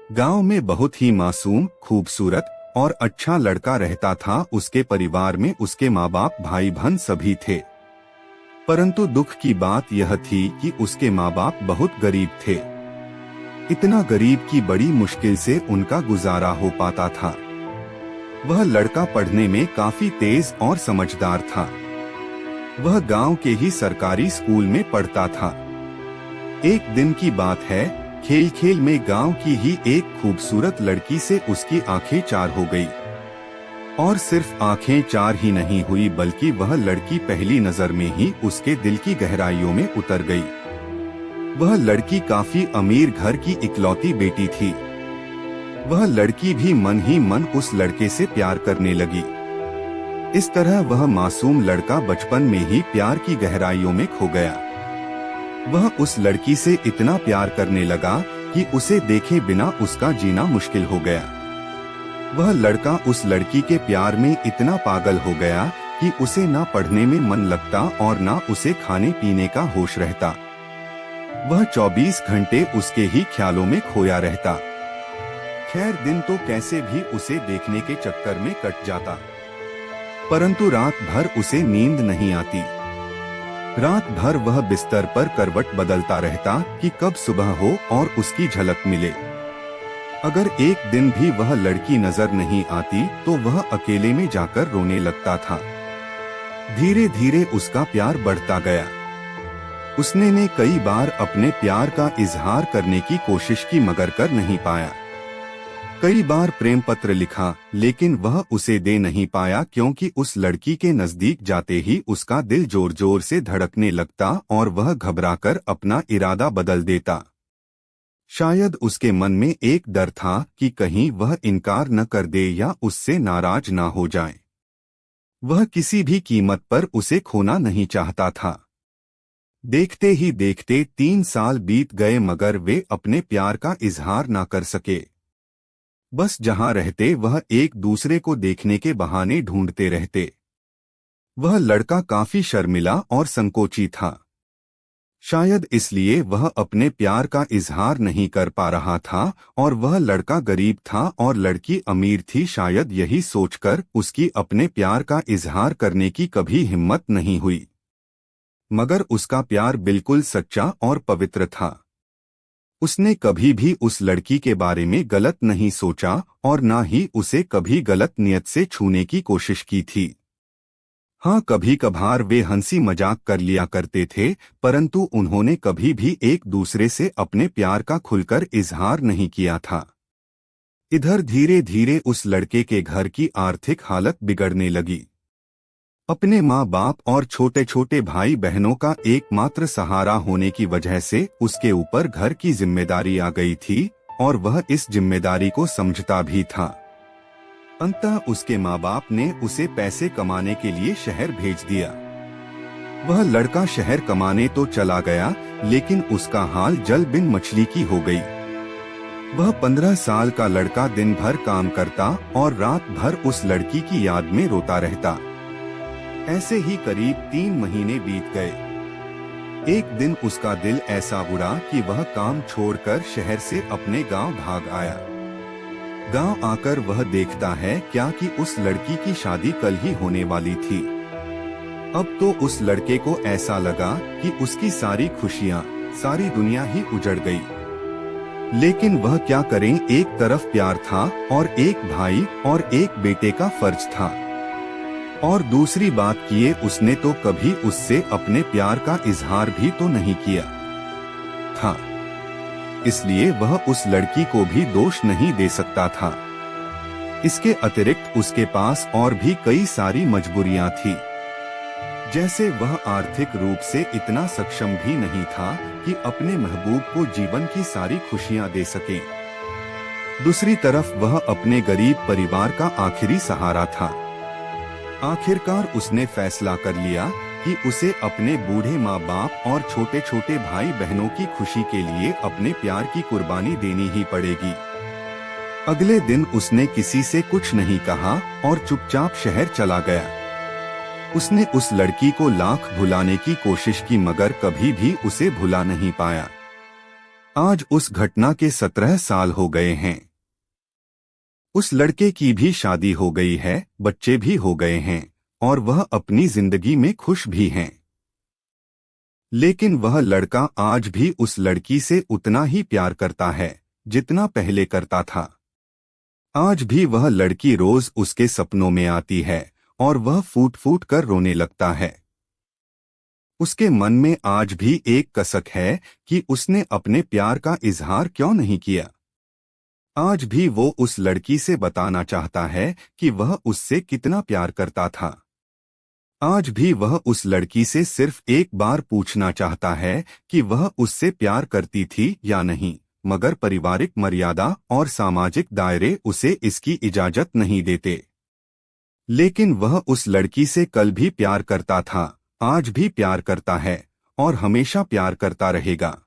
गांव में बहुत ही मासूम, खूबसूरत और अच्छा लड़का रहता था। उसके परिवार में उसके माँ बाप, भाई बहन सभी थे। परंतु दुख की बात यह थी कि उसके माँ बाप बहुत गरीब थे। इतना गरीब कि बड़ी मुश्किल से उनका गुजारा हो पाता था। वह लड़का पढ़ने में काफी तेज और समझदार था। वह गांव के ही सरकारी स्कूल में पढ़ता था। एक दिन की बात है, खेल खेल में गांव की ही एक खूबसूरत लड़की से उसकी आंखें चार हो गई। और सिर्फ आंखें चार ही नहीं हुई, बल्कि वह लड़की पहली नजर में ही उसके दिल की गहराइयों में उतर गई। वह लड़की काफी अमीर घर की इकलौती बेटी थी। वह लड़की भी मन ही मन उस लड़के से प्यार करने लगी। इस तरह वह मासूम लड़का बचपन में ही प्यार की गहराइयों में खो गया। वह उस लड़की से इतना प्यार करने लगा कि उसे देखे बिना उसका जीना मुश्किल हो गया। वह लड़का उस लड़की के प्यार में इतना पागल हो गया कि उसे ना पढ़ने में मन लगता और ना उसे खाने पीने का होश रहता। वह 24 घंटे उसके ही ख्यालों में खोया रहता। खैर, दिन तो कैसे भी उसे देखने के चक्कर में कट जाता, परंतु रात भर उसे नींद नहीं आती। रात भर वह बिस्तर पर करवट बदलता रहता कि कब सुबह हो और उसकी झलक मिले। अगर एक दिन भी वह लड़की नजर नहीं आती तो वह अकेले में जाकर रोने लगता था। धीरे धीरे उसका प्यार बढ़ता गया। उसने ने कई बार अपने प्यार का इजहार करने की कोशिश की, मगर कर नहीं पाया। कई बार प्रेम पत्र लिखा, लेकिन वह उसे दे नहीं पाया, क्योंकि उस लड़की के नजदीक जाते ही उसका दिल जोर जोर से धड़कने लगता और वह घबराकर अपना इरादा बदल देता। शायद उसके मन में एक डर था कि कहीं वह इनकार न कर दे या उससे नाराज ना हो जाए। वह किसी भी कीमत पर उसे खोना नहीं चाहता था। देखते ही देखते 3 साल बीत गए, मगर वे अपने प्यार का इजहार ना कर सके। बस जहां रहते वह एक दूसरे को देखने के बहाने ढूंढते रहते। वह लड़का काफी शर्मिला और संकोची था। शायद इसलिए वह अपने प्यार का इजहार नहीं कर पा रहा था। और वह लड़का गरीब था और लड़की अमीर थी। शायद यही सोचकर उसकी अपने प्यार का इजहार करने की कभी हिम्मत नहीं हुई। मगर उसका प्यार बिल्कुल सच्चा और पवित्र था। उसने कभी भी उस लड़की के बारे में गलत नहीं सोचा और ना ही उसे कभी गलत नियत से छूने की कोशिश की थी। हाँ, कभी कभार वे हंसी मजाक कर लिया करते थे, परंतु उन्होंने कभी भी एक दूसरे से अपने प्यार का खुलकर इजहार नहीं किया था। इधर धीरे धीरे उस लड़के के घर की आर्थिक हालत बिगड़ने लगी। अपने माँ बाप और छोटे छोटे भाई बहनों का एकमात्र सहारा होने की वजह से उसके ऊपर घर की जिम्मेदारी आ गई थी और वह इस जिम्मेदारी को समझता भी था। अंततः उसके माँ बाप ने उसे पैसे कमाने के लिए शहर भेज दिया। वह लड़का शहर कमाने तो चला गया, लेकिन उसका हाल जल बिन मछली की हो गई। वह 15 साल का लड़का दिन भर काम करता और रात भर उस लड़की की याद में रोता रहता। ऐसे ही करीब 3 महीने बीत गए। एक दिन उसका दिल ऐसा उड़ा कि वह काम छोड़कर शहर से अपने गांव भाग आया। गांव आकर वह देखता है क्या कि उस लड़की की शादी कल ही होने वाली थी। अब तो उस लड़के को ऐसा लगा कि उसकी सारी खुशियां, सारी दुनिया ही उजड़ गई। लेकिन वह क्या करे, एक तरफ प्यार था और एक भाई और एक बेटे का फर्ज था। और दूसरी बात किए उसने तो कभी उससे अपने प्यार का इजहार भी तो नहीं किया था, इसलिए वह उस लड़की को भी दोष नहीं दे सकता था। इसके अतिरिक्त उसके पास और भी कई सारी मजबूरियां थी। जैसे वह आर्थिक रूप से इतना सक्षम भी नहीं था कि अपने महबूब को जीवन की सारी खुशियां दे सके। दूसरी तरफ वह अपने गरीब परिवार का आखिरी सहारा था। आखिरकार उसने फैसला कर लिया कि उसे अपने बूढ़े माँ बाप और छोटे छोटे भाई बहनों की खुशी के लिए अपने प्यार की कुर्बानी देनी ही पड़ेगी। अगले दिन उसने किसी से कुछ नहीं कहा और चुपचाप शहर चला गया। उसने उस लड़की को लाख भुलाने की कोशिश की, मगर कभी भी उसे भुला नहीं पाया। आज उस घटना के 17 साल हो गए हैं। उस लड़के की भी शादी हो गई है, बच्चे भी हो गए हैं और वह अपनी जिंदगी में खुश भी हैं। लेकिन वह लड़का आज भी उस लड़की से उतना ही प्यार करता है जितना पहले करता था। आज भी वह लड़की रोज उसके सपनों में आती है और वह फूट फूट कर रोने लगता है। उसके मन में आज भी एक कसक है कि उसने अपने प्यार का इजहार क्यों नहीं किया। आज भी वो उस लड़की से बताना चाहता है कि वह उससे कितना प्यार करता था। आज भी वह उस लड़की से सिर्फ एक बार पूछना चाहता है कि वह उससे प्यार करती थी या नहीं, मगर पारिवारिक मर्यादा और सामाजिक दायरे उसे इसकी इजाजत नहीं देते। लेकिन वह उस लड़की से कल भी प्यार करता था, आज भी प्यार करता है और हमेशा प्यार करता रहेगा।